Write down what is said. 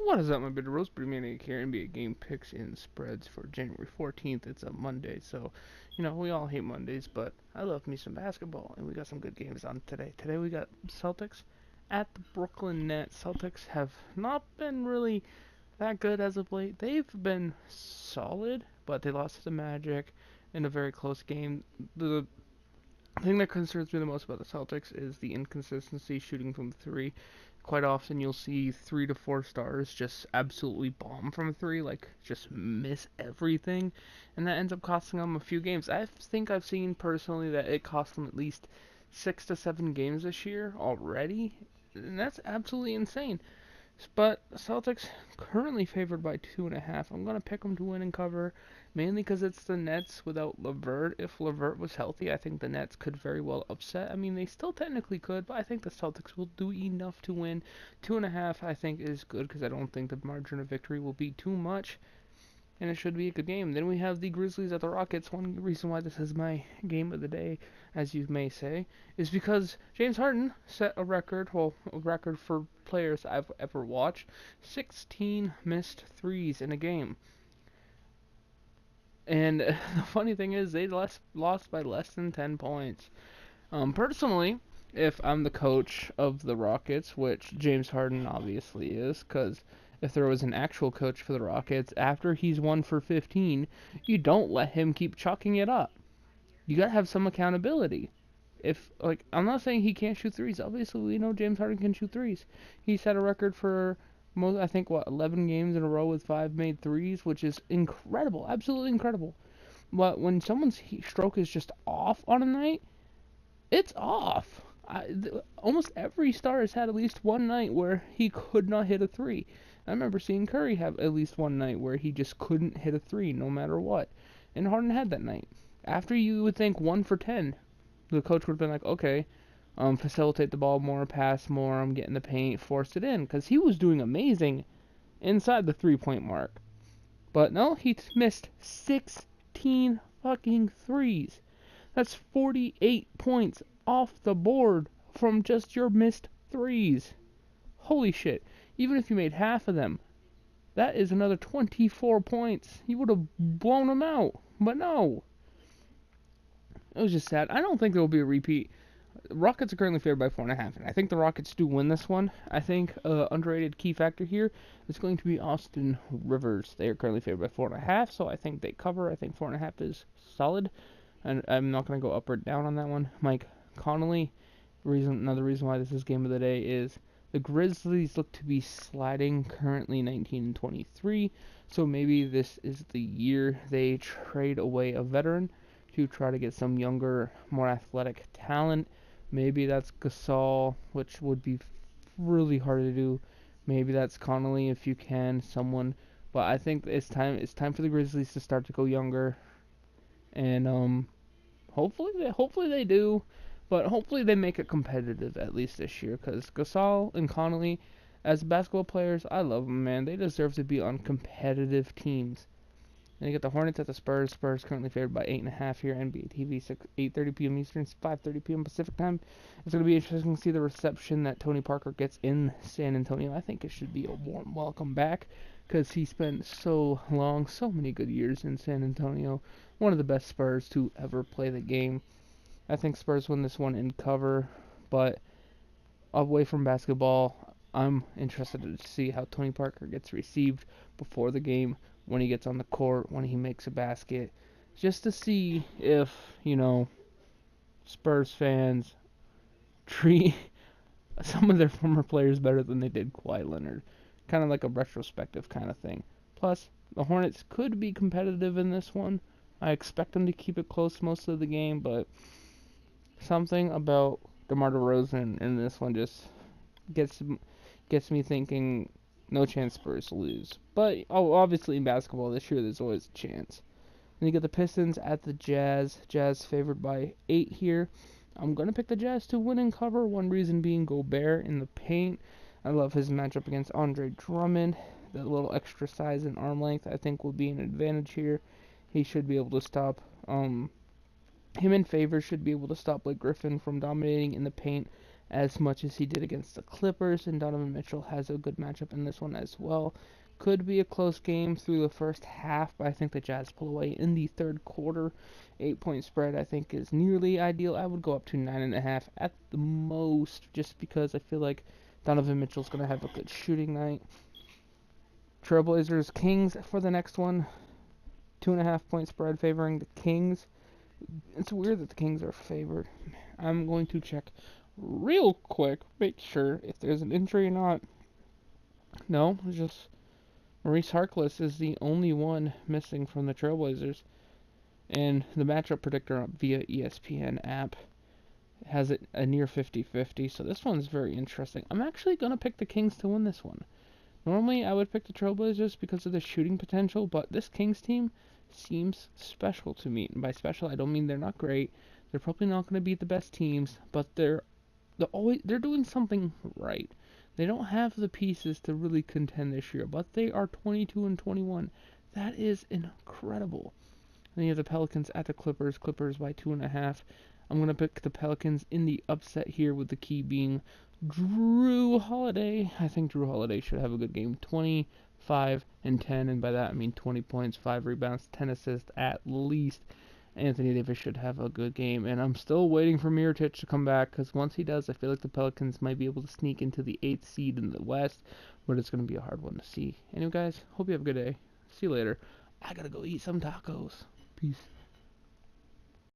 What is up, my bit of roast beer Maniac here? NBA game picks and spreads for January 14th. It's a Monday, so we all hate Mondays, but I love me some basketball, and we got some good games on today. Today we got Celtics at the Brooklyn Nets. Celtics have not been really that good as of late. They've been solid, but they lost to the Magic in a very close game. The thing that concerns me the most about the Celtics is the inconsistency shooting from three. Quite often you'll see 3 to 4 stars just absolutely bomb from three, like just miss everything, and that ends up costing them a few games. I think I've seen personally that it cost them at least 6 to 7 games this year already, and that's absolutely insane. But Celtics currently favored by 2.5. I'm gonna pick them to win and cover, mainly because it's the Nets without LeVert. If LeVert was healthy, I think the Nets could very well upset. I mean, they still technically could, but I think the Celtics will do enough to win. 2.5, I think, is good because I don't think the margin of victory will be too much, and it should be a good game. Then we have the Grizzlies at the Rockets. One reason why this is my game of the day, as you may say, is because James Harden set a record, well, a record for players I've ever watched, 16 missed threes in a game. And the funny thing is, they lost by less than 10 points. Personally, if I'm the coach of the Rockets, which James Harden obviously is, because if there was an actual coach for the Rockets, after he's 1 for 15, you don't let him keep chalking it up. You gotta have some accountability. I'm not saying he can't shoot threes. Obviously, we know James Harden can shoot threes. He set a record for I think, 11 games in a row with 5 made threes, which is incredible, absolutely incredible. But when someone's stroke is just off on a night, it's off. Almost every star has had at least one night where he could not hit a three. I remember seeing Curry have at least one night where he just couldn't hit a three no matter what. And Harden had that night. After you would think 1 for 10, the coach would have been like, okay, facilitate the ball more, pass more, I'm getting the paint, force it in. Because he was doing amazing inside the 3-point mark. But no, he missed 16 fucking threes. That's 48 points off the board from just your missed threes. Holy shit. Even if you made half of them, that is another 24 points. You would have blown them out. But no. It was just sad. I don't think there will be a repeat. Rockets are currently favored by 4.5, and I think the Rockets do win this one. I think underrated key factor here is going to be Austin Rivers. They are currently favored by 4.5, so I think they cover. I think 4.5 is solid, and I'm not going to go up or down on that one. Mike Conley, another reason why this is game of the day is the Grizzlies look to be sliding, currently 19 and 23, so maybe this is the year they trade away a veteran to try to get some younger, more athletic talent. Maybe that's Gasol, which would be really hard to do. Maybe that's Connolly if you can, someone. But I think it's time for the Grizzlies to start to go younger, and hopefully they do, but hopefully they make it competitive at least this year. Because Gasol and Connolly, as basketball players, I love them, man. They deserve to be on competitive teams. Then you get the Hornets at the Spurs. Spurs currently favored by 8.5 here. NBA TV, 8:30 p.m. Eastern, 5:30 p.m. Pacific time. It's going to be interesting to see the reception that Tony Parker gets in San Antonio. I think it should be a warm welcome back because he spent so long, so many good years in San Antonio. One of the best Spurs to ever play the game. I think Spurs win this one in cover, but away from basketball, I'm interested to see how Tony Parker gets received before the game, when he gets on the court, when he makes a basket, just to see if, Spurs fans treat some of their former players better than they did Kawhi Leonard. Kind of like a retrospective kind of thing. Plus, the Hornets could be competitive in this one. I expect them to keep it close most of the game, but something about DeMar DeRozan in this one just gets me thinking no chance Spurs lose. But obviously in basketball this year there's always a chance. Then you get the Pistons at the Jazz. Jazz favored by 8 here. I'm going to pick the Jazz to win and cover. One reason being Gobert in the paint. I love his matchup against Andre Drummond. That little extra size and arm length I think will be an advantage here. He should be able to stop him in favor should be able to stop Blake Griffin from dominating in the paint as much as he did against the Clippers, and Donovan Mitchell has a good matchup in this one as well. Could be a close game through the first half, but I think the Jazz pull away in the third quarter. 8-point spread I think is nearly ideal. I would go up to 9.5 at the most, just because I feel like Donovan Mitchell's going to have a good shooting night. Trailblazers Kings for the next one. 2.5-point spread favoring the Kings. It's weird that the Kings are favored. I'm going to check real quick, make sure if there's an injury or not. No, it's just Maurice Harkless is the only one missing from the Trailblazers. And the matchup predictor via ESPN app has it a near 50-50, so this one's very interesting. I'm actually going to pick the Kings to win this one. Normally, I would pick the Trailblazers because of the shooting potential, but this Kings team seems special to me. And by special, I don't mean they're not great. They're probably not going to beat the best teams, but they're doing something right. They don't have the pieces to really contend this year, but they are 22-21. That is incredible. Then you have the Pelicans at the Clippers. Clippers by 2.5. I'm going to pick the Pelicans in the upset here, with the key being Drew Holiday. I think Drew Holiday should have a good game. 25 and 10, and by that I mean 20 points, 5 rebounds, 10 assists at least. Anthony Davis should have a good game, and I'm still waiting for Mirotic to come back, because once he does, I feel like the Pelicans might be able to sneak into the 8th seed in the West, but it's going to be a hard one to see. Anyway, guys, hope you have a good day. See you later. I gotta go eat some tacos. Peace.